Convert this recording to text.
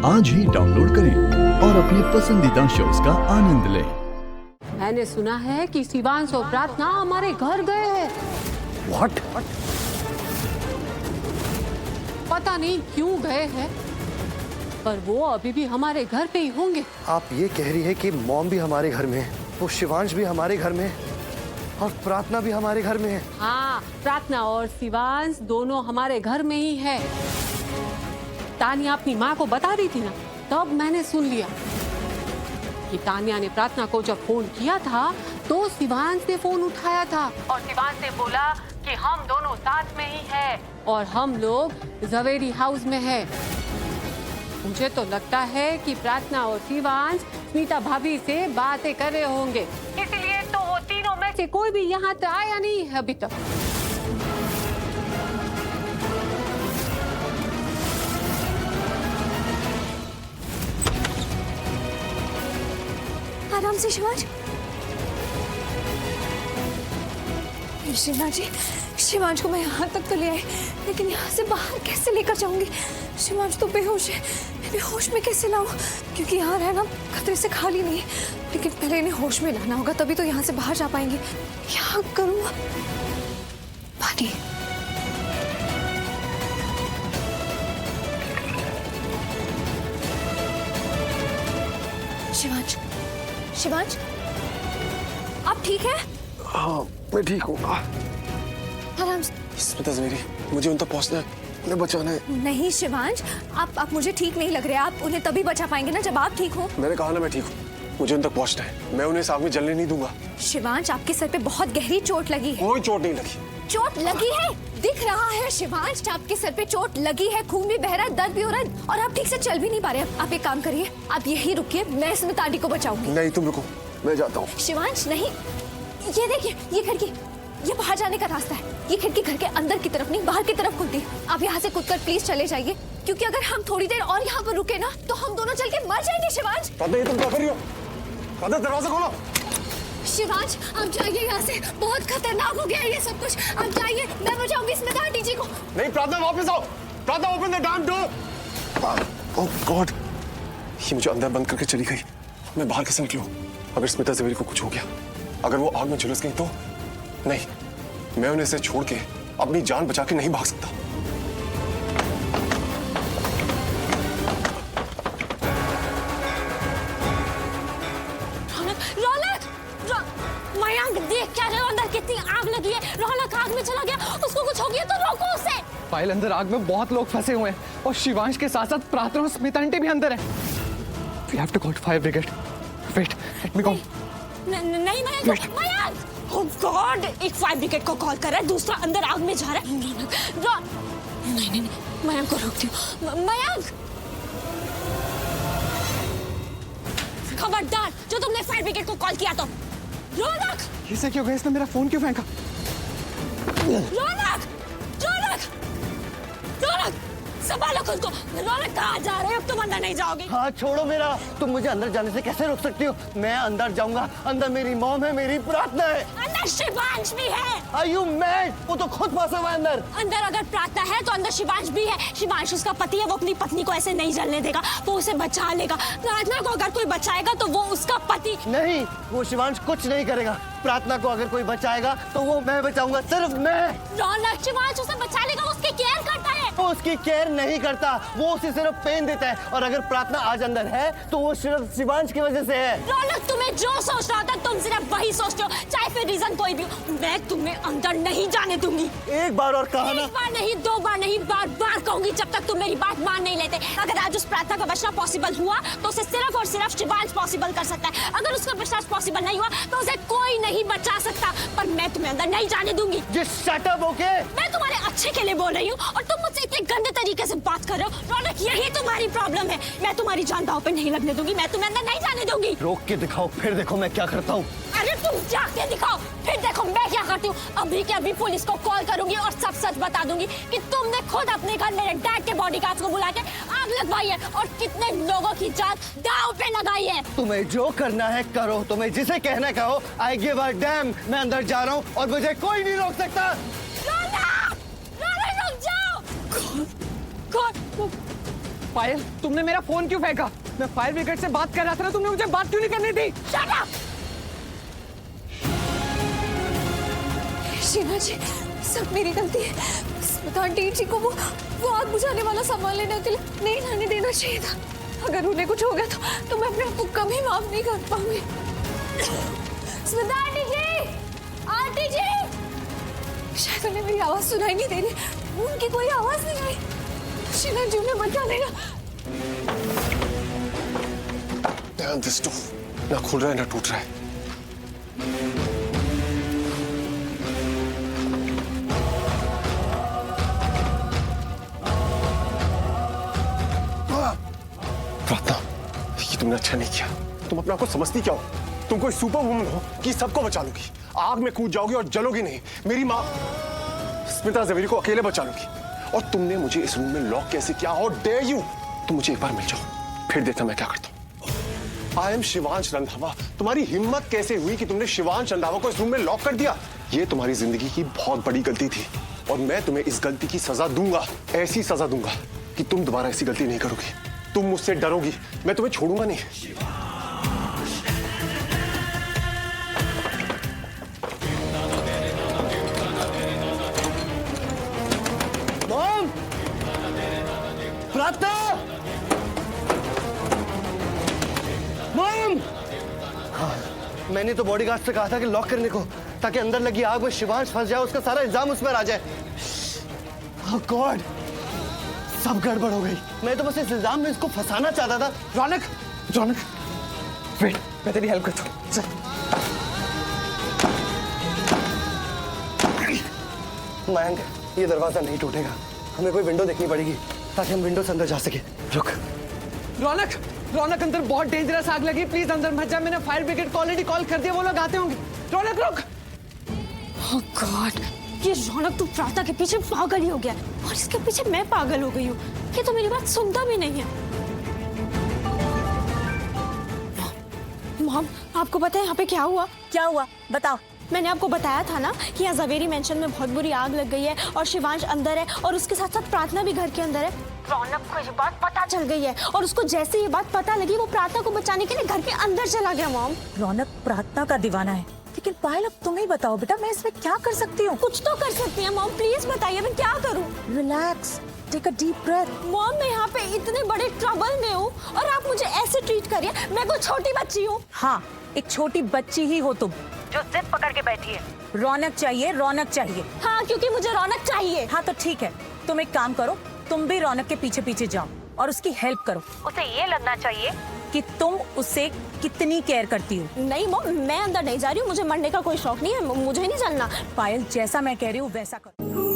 आज ही डाउनलोड करें और अपने पसंदीदा शोज का आनंद लें। मैंने सुना है कि शिवांश और प्रार्थना हमारे घर गए हैं। What? पता नहीं क्यों गए हैं, पर वो अभी भी हमारे घर पे ही होंगे। आप ये कह रही है कि मॉम भी हमारे घर में है, वो शिवांश भी हमारे घर में है और प्रार्थना भी हमारे घर में है। हाँ, प्रार्थना और शिवांश दोनों हमारे घर में ही है। तानिया अपनी माँ को बता रही थी ना, तब मैंने सुन लिया कि तानिया ने प्रार्थना को जब फोन किया था तो शिवांश ने फोन उठाया था और शिवांश ने बोला कि हम दोनों साथ में ही हैं और हम लोग जवेरी हाउस में हैं। मुझे तो लगता है कि प्रार्थना और शिवांश स्मिता भाभी से बातें कर रहे होंगे, इसलिए तो वो तीनों में से कोई भी यहाँ तक आया नहीं है अभी तक। आराम से शिवांश। श्रीनाथ जी, शिवांश को मैं यहाँ तक तो ले आई, लेकिन यहाँ से बाहर कैसे लेकर जाऊंगी? शिवांश तो बेहोश है, बेहोश में कैसे लाऊं? क्योंकि यहाँ रहना खतरे से खाली नहीं है, लेकिन पहले इन्हें होश में लाना होगा, तभी तो यहाँ से बाहर जा पाएंगे। क्या करूँ? पानी। शिवांश, शिवांश, आप ठीक है? हाँ, मैं ठीक हूँ। आराम से। स्मिता जवेरी, मुझे उन तक पहुँचना है, उन्हें बचाना है। नहीं शिवांश, आप मुझे ठीक नहीं लग रहे। आप उन्हें तभी बचा पाएंगे ना जब आप ठीक हो। मैंने कहा ना मैं ठीक हूँ, मुझे उन तक पहुँचना है। मैं उन्हें इस आग में जलने नहीं दूंगा। शिवांश, आपके सर पे बहुत गहरी चोट लगी है। कोई चोट नहीं लगी। चोट लगी है, दिख रहा है शिवांश, आपके सर पे चोट लगी है, खून भी बह रहा है, दर्द भी हो रहा है और आप ठीक से चल भी नहीं पा रहे। आप एक काम करिए, आप यहीं रुकिए, मैं स्मिता आंटी को बचाऊंगी। नहीं, तुम रुको, मैं जाता हूँ। शिवांश नहीं, ये देखिए, ये खिड़की, ये बाहर जाने का रास्ता है। ये खिड़की घर के अंदर की तरफ नहीं, बाहर की तरफ खुलती है। आप यहाँ से कूदकर प्लीज चले जाइए, क्योंकि अगर हम थोड़ी देर और यहाँ पर रुके ना तो हम दोनों चल के मर जाएंगे। शिवांश, ये तुम क्या कर रही हो? दरवाजा खोलो। शिवांश, आप जाइए यहाँ से, बहुत खतरनाक हो गया है ये सब कुछ। आप जाइए, मैं बचाऊंगी स्मिता आंटी जी को। नहीं प्रार्थना, वापस आओ। प्रार्थना, open the dam door. Oh God, ये मुझे अंदर बंद करके चली गई। मैं बाहर कैसे निकलूं? अगर स्मिता जवेरी को कुछ हो गया, अगर वो आग में झुलस गई तो? नहीं, मैं उन्हें इसे छोड़ के अपनी जान बचा के नहीं भाग सकता। मयंक, देख क्या रहे हो? अंदर कितनी आग लगी है। रौनक आग में चला गया, उसको कुछ हो गया तो रोको उसे। फाइल अंदर आग में बहुत लोग फंसे हुए हैं और शिवांश के साथ साथ प्रार्थना और स्मिता आंटी भी अंदर है। We have to call fire brigade. Wait, let me go. नहीं मयंक, ओह गॉड, एक फायर ब्रिगेड को कॉल कर रहा है, दूसरा अंदर आग में जा रहा है। नहीं, मयंक को रोक दो। मयंक, खबरदार जो तुमने फायर ब्रिगेड को कॉल किया तो। रौनक, ऐसा क्यों गया? इसने मेरा फोन क्यों फेंका? रौनक, संभालो खुद को। रौनक, कहाँ जा रहे हो? अब तुम अंदर नहीं जाओगे। हाँ छोड़ो मेरा, तुम मुझे अंदर जाने से कैसे रोक सकती हो? मैं अंदर जाऊंगा, अंदर मेरी मॉम है, मेरी प्रार्थना है, अंदर शिवांश भी है। Are you mad? वो तो खुद फंसा हुआ है अंदर। अंदर अगर प्रार्थना है तो अंदर शिवांश भी है। शिवांश उसका पति है, वो अपनी पत्नी को ऐसे नहीं जलने देगा, वो उसे बचा लेगा। प्रार्थना को अगर कोई बचाएगा तो वो उसका पति नहीं, वो शिवांश कुछ नहीं करेगा। प्रार्थना को अगर कोई बचाएगा तो वो मैं बचाऊंगा, सिर्फ मैं। रौनक, शिवांश उसे बचा लेगा, उसकी केयर करता है। वो उसकी केयर नहीं करता, वो उसे सिर्फ पेन देता है। और अगर प्रार्थना आज अंदर है तो वो सिर्फ शिवांश की वजह से है। रौनक, तुम्हें जो सोचना होता है तुम सिर्फ वही सोचते हो, चाहे फिर रीजन कोई भी हो। मैं तुम्हें अंदर नहीं जाने दूंगी। एक बार और कहा ना। एक बार नहीं, दो बार नहीं, बार बार कहूंगी जब तक तुम मेरी बात मान नहीं लेते। अगर आज उस प्रार्थना का बचना पॉसिबल हुआ तो उसे सिर्फ और सिर्फ शिवांश पॉसिबल कर सकता है। अगर उसका बचना पॉसिबल नहीं हुआ तो उसे कोई नहीं बचा सकता। पर मैं तुम्हें अंदर नहीं जाने दूंगी। Just shut up, okay? मैं तुम्हारे अच्छे के लिए बोल रही हूँ और तुम मुझसे इतने गंदे तरीके से बात कर रहे हो। रौनक, यही तुम्हारी प्रॉब्लम है। मैं तुम्हारी जान दांव पे नहीं लगने दूंगी, मैं तुम्हें अंदर नहीं जाने दूंगी। रोक के दिखाओ, फिर देखो मैं क्या करता हूँ। अरे तुम जाके दिखाओ, फिर देखो मैं क्या करती हूँ। अभी के अभी पुलिस को कॉल करूंगी और सब सच बता दूंगी कि तुमने खुद अपने घर मेरे डैड के बॉडीगार्ड्स को बुला के आग लगवाई है और कितने लोगों की जान दांव पे लगाई है। तुम्हें जो करना है करो, तुम्हें जिसे कहना कहो। I give a damn। मैं अंदर जा रहा हूँ और मुझे कोई नहीं रोक सकता। रौनक, रुक जाओ। पायल, तुमने मेरा फोन क्यों फेंका? मैं फायर ब्रिगेड से बात कर रहा था ना, तुमने मुझे बात क्यों नहीं करनी थी? Shut up! शिवा जी, सब मेरी गलती है। स्मिता आंटी जी को वो आग बुझाने वाला सामान लेने के लिए नहीं लाने देना चाहिए था। अगर उन्हें कुछ हो गया तो मैं अपने आप को कभी माफ नहीं कर पाऊंगी। स्मिता आंटी जी! आंटी जी! शायद उन्हें मेरी आवाज सुनाई नहीं दे रही। उनकी कोई आवाज नहीं आई। शिवा जी उन्हें बचा लेगा। ध्यान दिस डोर ना खुल रहा है ना टूट रहा है। प्रार्थना, ये तुमने अच्छा नहीं किया। तुम अपने आप को समझती क्या हो? तुम कोई सुपर वुमन हो कि सबको बचा लोगी। आग में कूद जाओगी और जलोगी नहीं। मेरी माँ स्मिता ज़वेरी को अकेले बचा लोगी। और तुमने मुझे इस रूम में लॉक कैसे किया? How dare you! तुम मुझे एक बार मिल जाओ, फिर देखना मैं क्या करता हूँ। I am Shivansh Randhawa. तुम्हारी हिम्मत कैसे हुई कि तुमने शिवांश रंधावा को इस रूम में लॉक कर दिया? ये तुम्हारी जिंदगी की बहुत बड़ी गलती थी और मैं तुम्हें इस गलती की सजा दूंगा। ऐसी सजा दूंगा कि तुम दोबारा ऐसी गलती नहीं करोगी। तुम मुझसे डरोगी, मैं तुम्हें छोड़ूंगा नहीं। मॉम! प्रार्थना! मॉम! हाँ, मैंने तो बॉडीगार्ड से कहा था कि लॉक करने को, ताकि अंदर लगी आग में शिवांश फंस जाए, उसका सारा इल्जाम उस पर आ जाए। ओह गॉड, सब गड़बड़ हो गई। मैं तो बस इस इल्जाम में इसको फंसाना चाहता था। रौनक, रौनक, वेट, मैं तेरी हेल्प करता हूँ। चल। मयंक, ये दरवाजा नहीं टूटेगा। हमें कोई विंडो देखनी पड़ेगी ताकि हम विंडो से अंदर जा सके। रुक। रौनक, रौनक, अंदर बहुत डेंजरस आग लगी, प्लीज अंदर मत जा। मैंने फायर ब्रिगेड को ऑलरेडी कॉल कर दिया, वो लोग आते होंगे। रौनक रुक। Oh God, ये रौनक तो प्रार्थना के पीछे पागल ही हो गया और इसके पीछे मैं पागल हो गई हूँ। ये तो मेरी बात सुनता भी नहीं है। मॉम, आपको पता है यहाँ पे क्या हुआ? क्या हुआ बताओ। मैंने आपको बताया था ना कि यहाँ ज़वेरी मेंशन में बहुत बुरी आग लग गई है और शिवांश अंदर है और उसके साथ साथ प्रार्थना भी घर के अंदर है। रौनक को ये बात पता चल गई है और उसको जैसे ये बात पता लगी वो प्रार्थना को बचाने के लिए घर के अंदर चला गया। मॉम, रौनक प्रार्थना का दीवाना है, लेकिन पायल अब तुम ही बताओ बेटा, मैं इसमें क्या कर सकती हूँ? कुछ तो कर सकती है मॉम, प्लीज बताइए मैं क्या करूँ? Relax, take a deep breath. Mom, मैं यहाँ पे इतने बड़े ट्रबल में हूँ और आप मुझे ऐसे ट्रीट करिए। मैं कोई छोटी बच्ची हूँ? हाँ, एक छोटी बच्ची ही हो तुम जो जिद पकड़ के बैठी है। रौनक चाहिए, रौनक चाहिए। हाँ, क्योंकि मुझे रौनक चाहिए। हाँ तो ठीक है, तुम एक काम करो, तुम भी रौनक के पीछे पीछे जाओ और उसकी हेल्प करो। उसे ये लगना चाहिए कि तुम उससे कितनी केयर करती हो। नहीं मॉम, मैं अंदर नहीं जा रही हूँ, मुझे मरने का कोई शौक नहीं है, मुझे नहीं चलना। पायल, जैसा मैं कह रही हूँ वैसा करो।